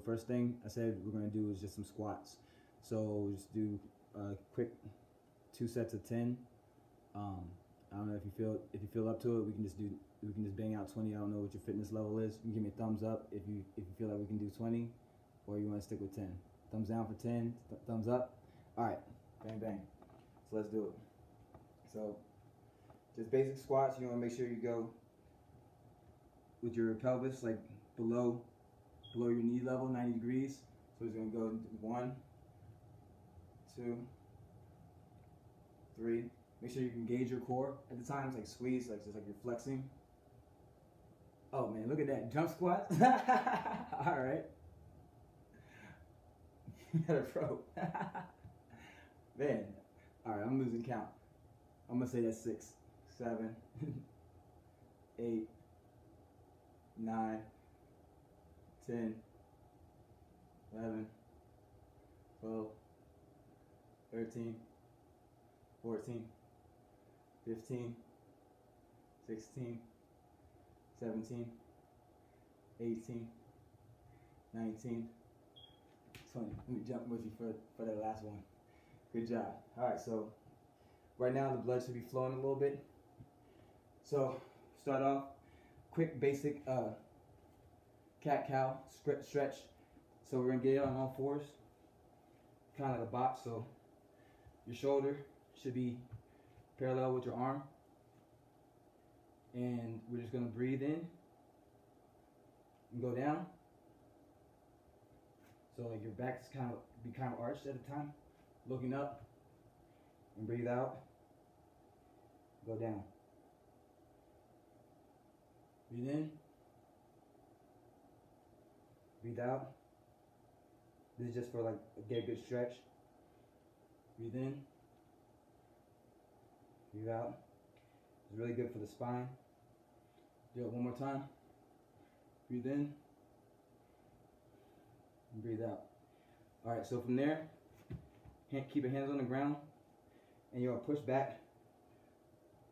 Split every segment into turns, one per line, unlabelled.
first thing I said we're gonna do is just some squats. So just do quick 2 sets of 10. I don't know if you feel up to it. We can just bang out 20. I don't know what your fitness level is. You can give me a thumbs up if you feel like we can do 20, or you want to stick with 10. Thumbs down for 10. Thumbs up. All right, bang bang. So let's do it. So just basic squats. You want to make sure you go with your pelvis like below your knee level, 90 degrees. So it's gonna go 1, 2, 3. Make sure you can gauge your core at the times, like squeeze, like just like you're flexing. Oh man, look at that jump squat. All right, you got a pro. Man, all right, I'm losing count. I'm gonna say that's 6, 7, 8, 9, 10, 11, 12, 13, 14, 15, 16, 17, 18, 19, 20. Let me jump with you for that last one. Good job. All right, so right now the blood should be flowing a little bit. So start off, quick basic cat-cow stretch. So we're gonna get on all fours, kind of like a box. So your shoulder should be parallel with your arm, and we're just gonna breathe in and go down. So like your back's kind of arched at the time, looking up, and breathe out, go down. Breathe in, breathe out. This is just for like get a good stretch. Breathe in, breathe out. It's really good for the spine. Do it one more time. Breathe in and breathe out. All right, so from there, keep your hands on the ground, and you're gonna push back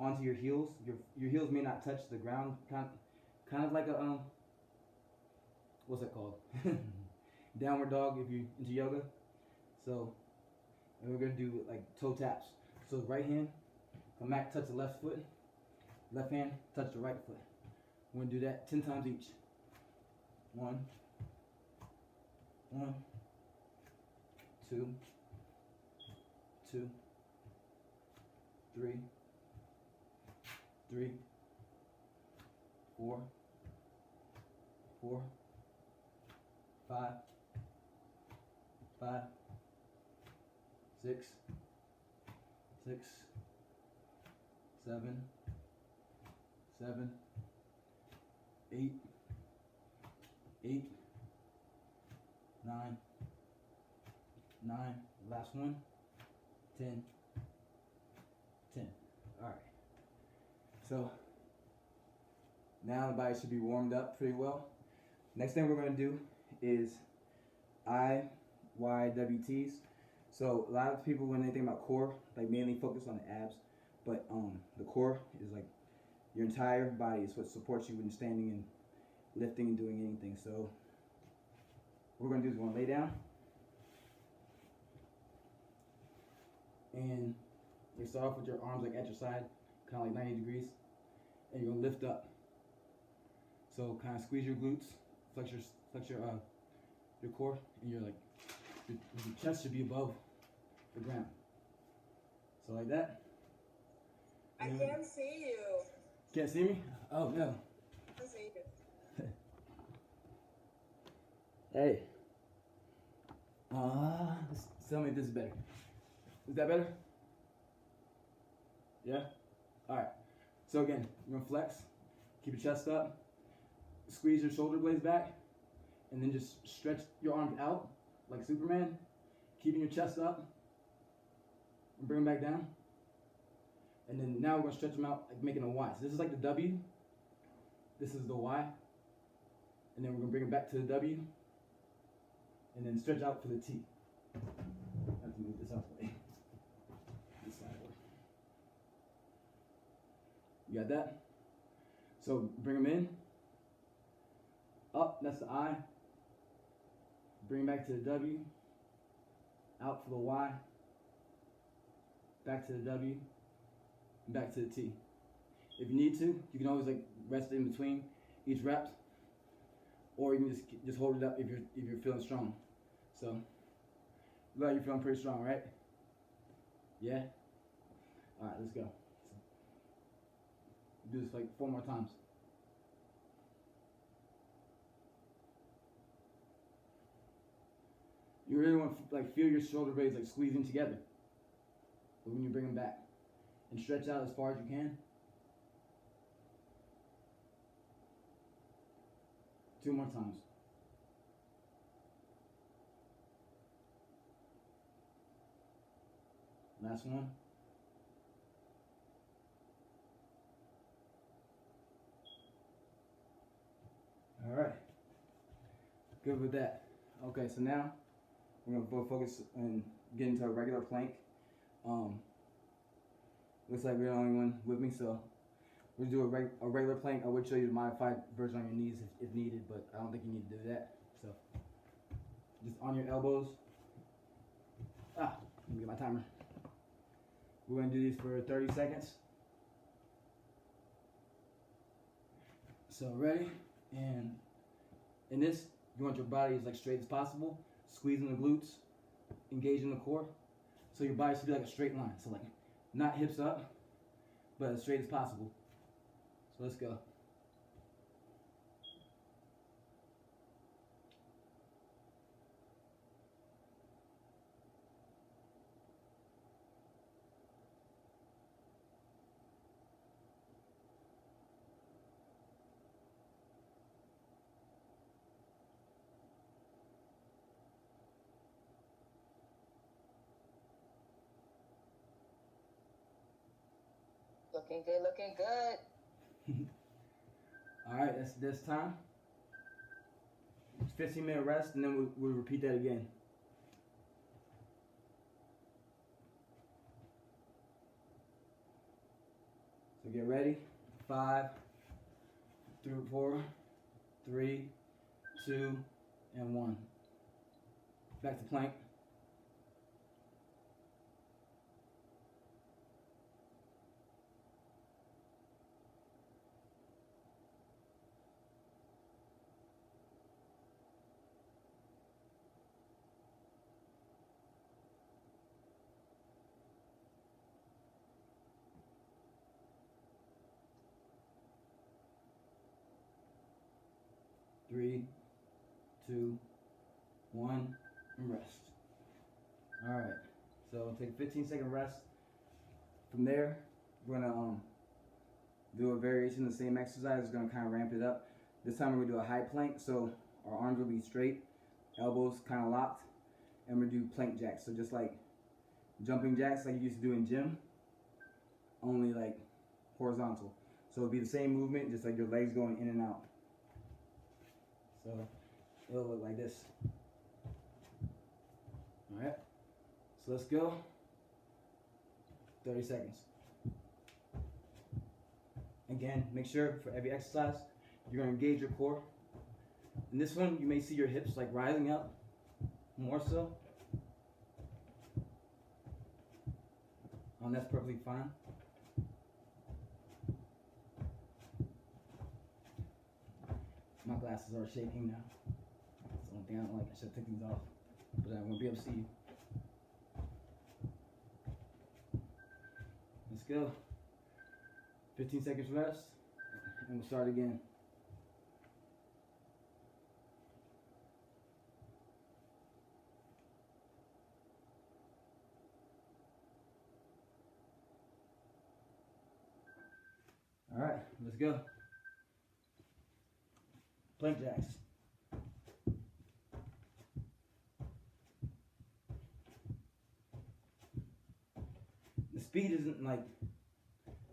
onto your heels. Your heels may not touch the ground, kind of like a what's that called? Downward dog if you're into yoga. So, and we're gonna do like toe taps. So right hand, come back, touch the left foot. Left hand, touch the right foot. We're gonna do that 10 times each. 1, 2, 2, 3, 3, 4, 4, 5, 5, 6, 6, 7, 7, 8, 8, 9, 9, last one, 10, 10. All right. So now the body should be warmed up pretty well. Next thing we're going to do is IYWTs. So a lot of people, when they think about core, like mainly focus on the abs, but the core is like your entire body. Is what supports you when you're standing and lifting and doing anything. So what we're going to do is we're going to lay down, and you start off with your arms like at your side, kind of like 90 degrees, and you're going to lift up. So kind of squeeze your glutes, flex your core, and you're like your chest should be above the ground. So like that.
I can't see you.
Can't see me? Oh no.
I can't see you.
Hey. Tell me if this is better. Is that better? Yeah? Alright. So again, you're gonna flex, keep your chest up, squeeze your shoulder blades back, and then just stretch your arms out like Superman, keeping your chest up, and bring them back down. And then now we're gonna stretch them out like making a Y. So this is like the W, this is the Y, and then we're gonna bring it back to the W, and then stretch out for the T. I have to move this out of the way. This side way. You got that? So bring them in, up, that's the I, Bring back to the W, out for the Y, back to the W, and back to the T. If you need to, you can always like rest in between each rep, or you can just hold it up if you're feeling strong. So, look, you're feeling pretty strong, right? Yeah. All right, let's go. Do this like 4 more times. You really want to like feel your shoulder blades like squeezing together. But when you bring them back, and stretch out as far as you can. 2 more times. Last one. All right. Good with that. Okay, so now we're gonna focus and get into a regular plank. Looks like we're the only one with me, so we'll do a regular plank. I would show you the modified version on your knees if needed, but I don't think you need to do that. So just on your elbows. Let me get my timer. We're gonna do these for 30 seconds. So ready? And in this, you want your body as like straight as possible, squeezing the glutes, engaging the core. So your body should be like a straight line. So like not hips up, but as straight as possible. So let's go.
Looking good, looking good.
All right, that's this time. 15-minute rest, and then we'll repeat that again. So get ready. 5, 4, 3, 2, and 1. Back to plank. 3, 2, 1, and rest. All right, so take a 15-second rest. From there, we're gonna do a variation of the same exercise. It's gonna kind of ramp it up. This time we're gonna do a high plank, so our arms will be straight, elbows kind of locked, and we're gonna do plank jacks. So just like jumping jacks like you used to do in gym, only like horizontal. So it'll be the same movement, just like your legs going in and out. So it'll look like this. All right, so let's go. 30 seconds. Again, make sure for every exercise, you're gonna engage your core. In this one, you may see your hips like rising up more so. That's perfectly fine. My glasses are shaking now. That's the only thing I don't like. I should take these off, but I won't be able to see you. Let's go. 15 seconds rest, and we'll start again. All right, let's go. Plank jacks. The speed isn't like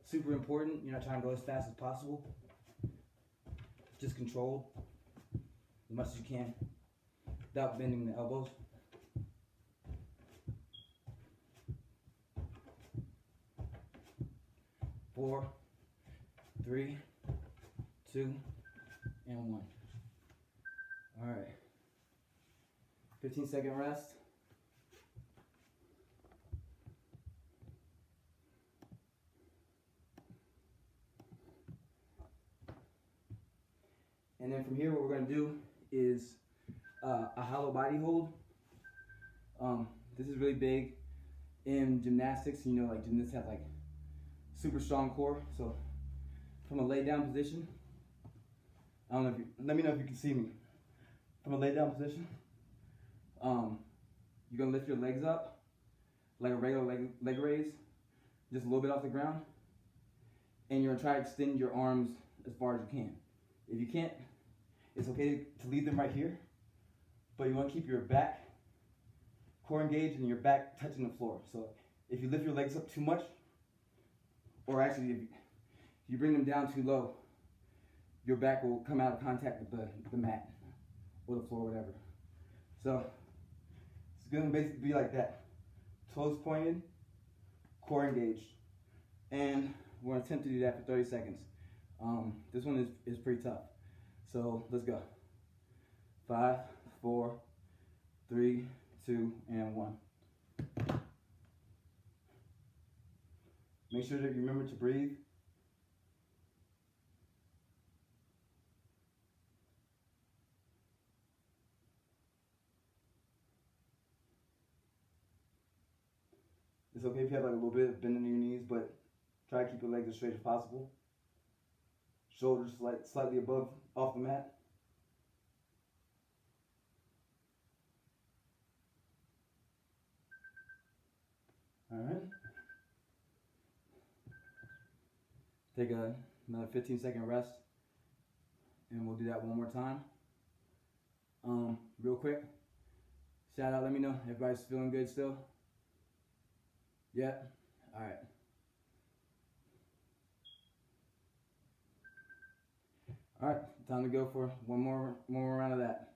super important. You're not trying to go as fast as possible. Just controlled as much as you can without bending the elbows. Four, 3, 2, and 1. All right. 15-second rest. And then from here, what we're going to do is a hollow body hold. This is really big in gymnastics. You know, like gymnasts have like super strong core. So from a lay down position, I don't know if you, let me know if you can see me. From a lay down position, you're gonna lift your legs up like a regular leg raise, just a little bit off the ground, and you're gonna try to extend your arms as far as you can. If you can't, it's okay to leave them right here, but you want to keep your back core engaged and your back touching the floor. So if you lift your legs up too much, or actually if you bring them down too low, your back will come out of contact with the mat or the floor, whatever. So it's going to basically be like that. Toes pointed, core engaged. And we're going to attempt to do that for 30 seconds. This one is pretty tough. So let's go. 5, 4, 3, 2, and 1. Make sure that you remember to breathe. It's okay if you have like a little bit of bend in your knees, but try to keep your legs as straight as possible. Shoulders slightly above off the mat. All right. Take another 15-second rest, and we'll do that one more time. Real quick, shout out, let me know everybody's feeling good still. Yeah. All right. All right, time to go for one more round of that.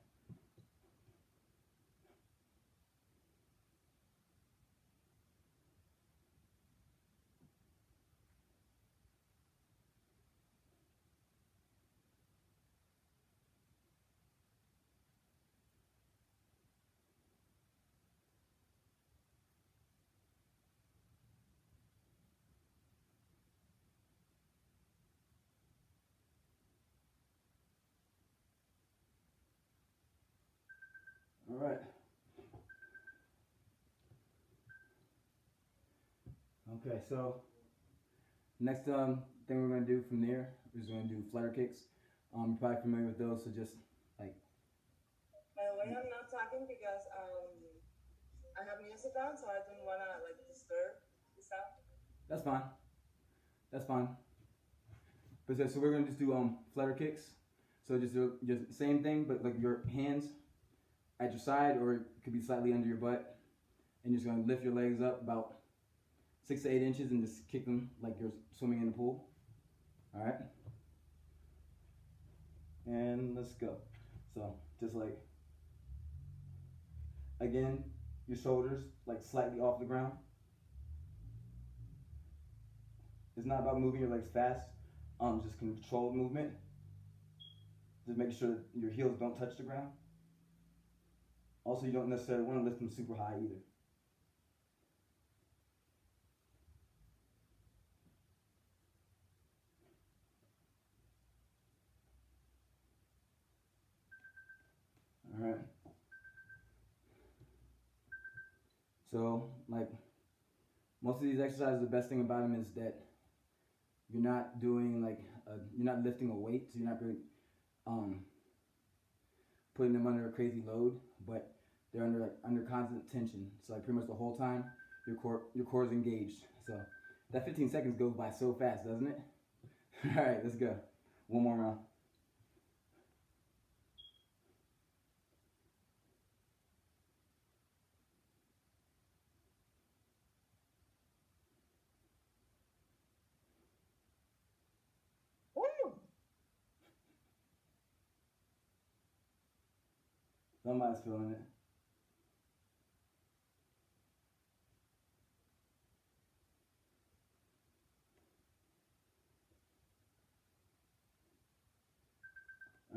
All right. Okay, so next thing we're going to do from there is going to do flutter kicks. You're probably familiar with those, so just like.
By the way, I'm not talking because I have music on, so I don't wanna like disturb the sound.
That's fine. That's fine. But so we're going to just do flutter kicks. So just same thing, but like your hands at your side, or it could be slightly under your butt, and you're just going to lift your legs up about 6 to 8 inches and just kick them like you're swimming in the pool. All right. And let's go. So just like, again, your shoulders like slightly off the ground. It's not about moving your legs fast, just controlled movement. Just making sure that your heels don't touch the ground. Also, you don't necessarily want to lift them super high either. All right. So, like, most of these exercises, the best thing about them is that you're not doing like, you're not lifting a weight, so you're not really putting them under a crazy load, but they're under constant tension. So like pretty much the whole time, your core is engaged. So that 15 seconds goes by so fast, doesn't it? All right, let's go. One more round.
Woo!
Somebody's feeling it.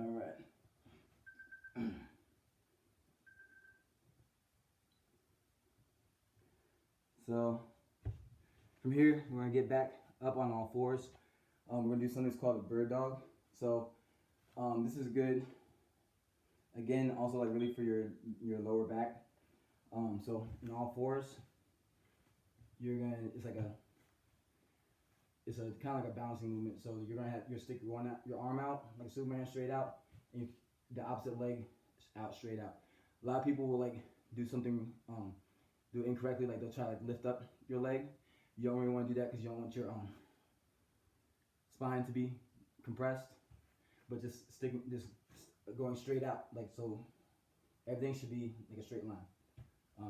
All right. So from here, we're gonna get back up on all fours. We're gonna do something that's called a bird dog. So this is good. Again, also like really for your lower back. So in all fours, you're gonna it's a kind of like a balancing movement. So you're gonna have stick your arm out like Superman straight out, and the opposite leg out straight out. A lot of people will like do something do it incorrectly, like they'll try to like lift up your leg. You don't really want to do that because you don't want your spine to be compressed, but just going straight out, like so. Everything should be like a straight line.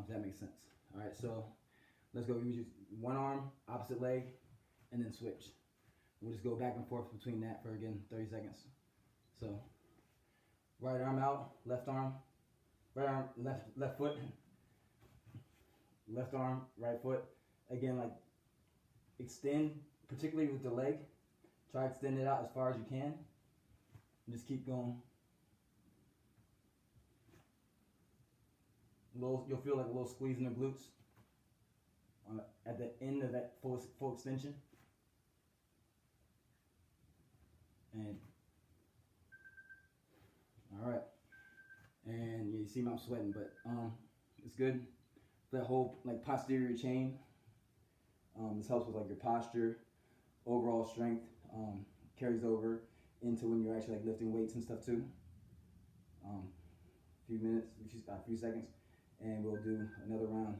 If that makes sense. All right, so let's go. We just one arm, opposite leg, and then switch. We'll just go back and forth between that for again 30 seconds. So right arm out, left arm, right arm, left foot, left arm, right foot. Again, like extend, particularly with the leg. Try to extend it out as far as you can. And just keep going. You'll feel like a little squeeze in the glutes at the end of that full extension. And all right, and yeah, you see me, I'm sweating, but it's good. That whole like posterior chain. This helps with like your posture, overall strength. Carries over into when you're actually like lifting weights and stuff too. A few seconds, and we'll do another round.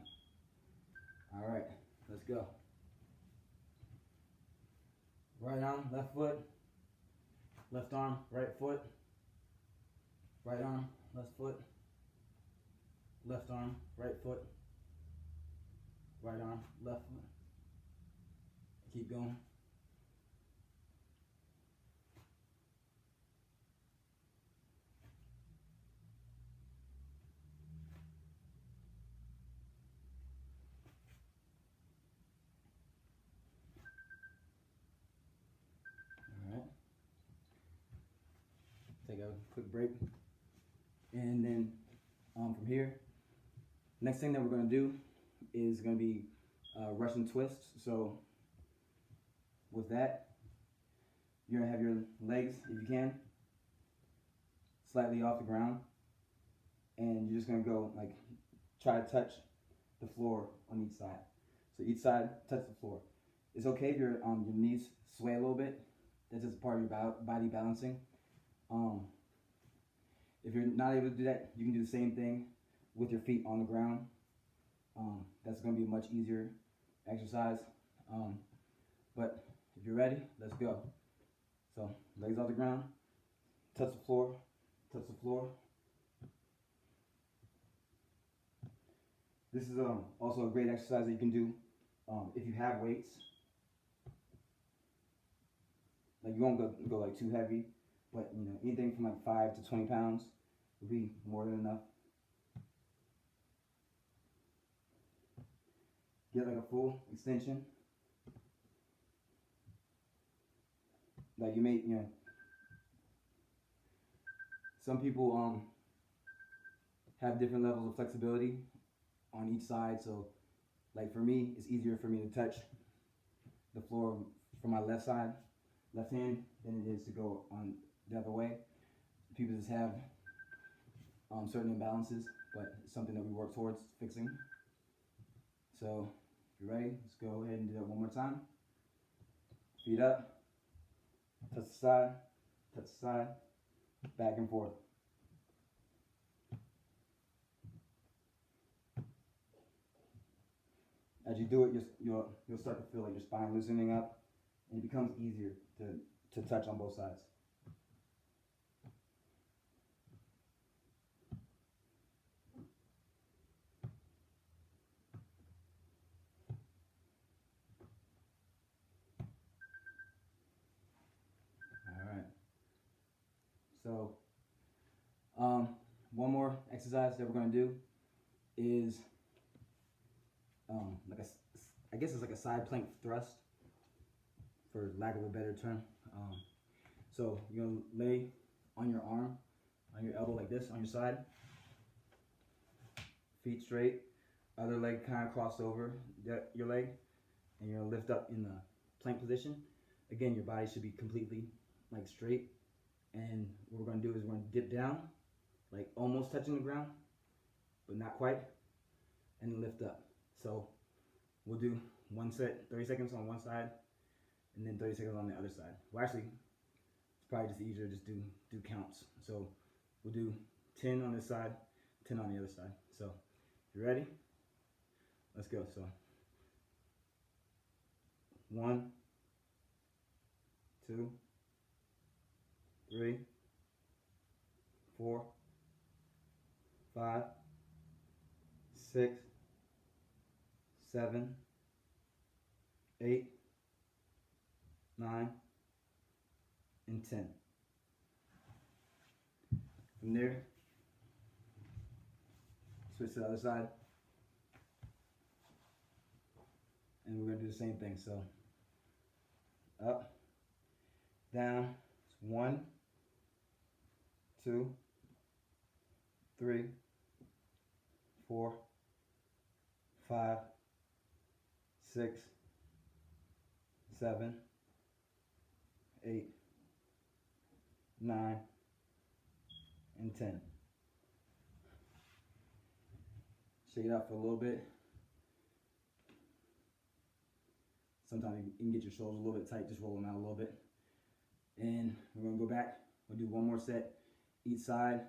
All right, let's go. Right arm, left foot, left arm, right foot, right arm, left foot, left arm, right foot, right arm, left foot. Keep going. Take a quick break, and then from here, next thing that we're going to do is going to be Russian twists. So with that, you're going to have your legs, if you can, slightly off the ground, and you're just going to go like try to touch the floor on each side. So each side touch the floor. It's okay if your knees sway a little bit. That's just part of your body balancing. If you're not able to do that, you can do the same thing with your feet on the ground. That's going to be a much easier exercise. But if you're ready, let's go. So legs off the ground, touch the floor, touch the floor. This is also a great exercise that you can do if you have weights. Like you won't go like too heavy. But you know, anything from like 5 to 20 pounds would be more than enough. Get like a full extension. Like some people have different levels of flexibility on each side. So like for me, it's easier for me to touch the floor from my left hand than it is to go on the other way. People just have certain imbalances, but it's something that we work towards fixing. So if you're ready, let's go ahead and do that one more time. Feet up, touch the side, back and forth. As you do it, you'll start to feel like your spine loosening up, and it becomes easier to touch on both sides. So, one more exercise that we're going to do is I guess it's like a side plank thrust, for lack of a better term. So you're going to lay on your arm, on your elbow like this, on your side, feet straight. other leg kind of crossed over your leg, and you're gonna lift up in the plank position. Again, your body should be completely like straight, and what we're gonna do is we're gonna dip down, like almost touching the ground, but not quite, and then lift up. So we'll do one set, 30 seconds on one side, and then 30 seconds on the other side. Well, actually, it's probably just easier to just do counts. So we'll do 10 on this side, 10 on the other side. So you ready? Let's go. So 1, 2, 3, 4, 5, 6, 7, 8, 9, and 10. From there, switch to the other side, and we're going to do the same thing. So up, down, 1, 2, 3, 4, 5, 6, 7, 8, 9, and 10. Shake it out for a little bit. Sometimes you can get your shoulders a little bit tight, just roll them out a little bit. And we're gonna go back, we'll do one more set, each side,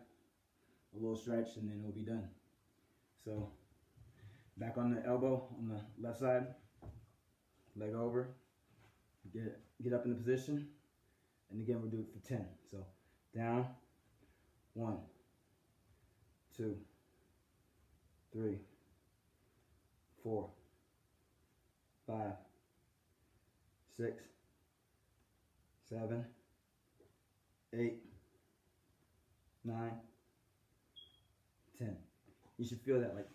a little stretch, and then we'll be done. So, back on the elbow, on the left side, leg over, get up in the position, and again we'll do it for 10. So, down, 1, 2, 3, 4, 5, 6, 7, 8, 9, 10. You should feel that like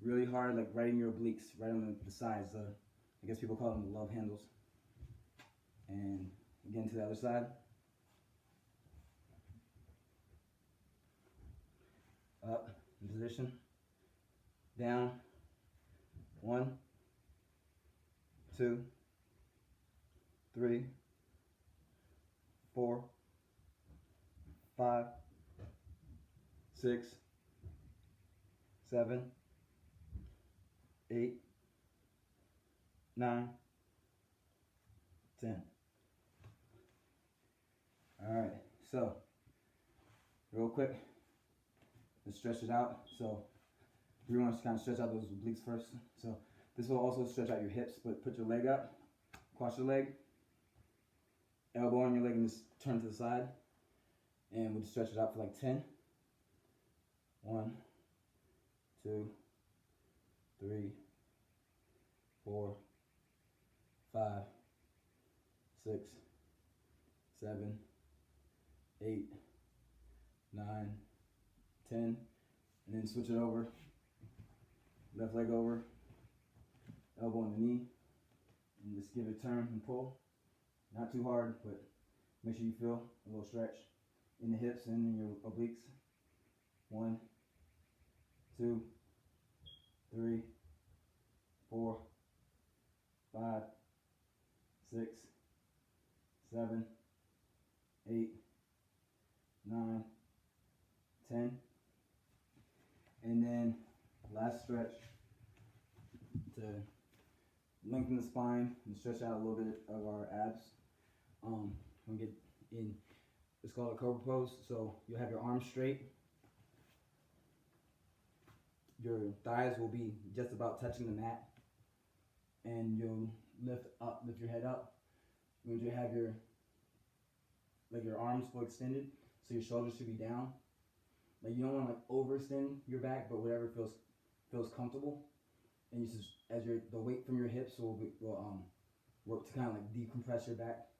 really hard, like right in your obliques, right on the sides. I guess people call them the love handles. And again to the other side. Up in position. Down. 1, 2, 3, 4, 5, 6, 7, 8, 9, 10. All right, so real quick, let's stretch it out. So we want to kind of stretch out those obliques first. So this will also stretch out your hips, but put your leg up, cross your leg, elbow on your leg, and just turn to the side. And we'll just stretch it out for like 10. 1, 2, 3, 4, 5, 6, 7, 8, 9, 10. And then switch it over. Left leg over, elbow on the knee, and just give it a turn and pull. Not too hard, but make sure you feel a little stretch in the hips and in your obliques. 1, 2, 3, 4, 5, 6, 7, 8, 9, 10. And then last stretch to lengthen the spine and stretch out a little bit of our abs. We'll get in, it's called a cobra pose. So you'll have your arms straight. Your thighs will be just about touching the mat. And you'll lift your head up. You'll have your arms full extended, so your shoulders should be down. Like you don't want to like overextend your back, but whatever feels comfortable. And you just, the weight from your hips will work to kind of like decompress your back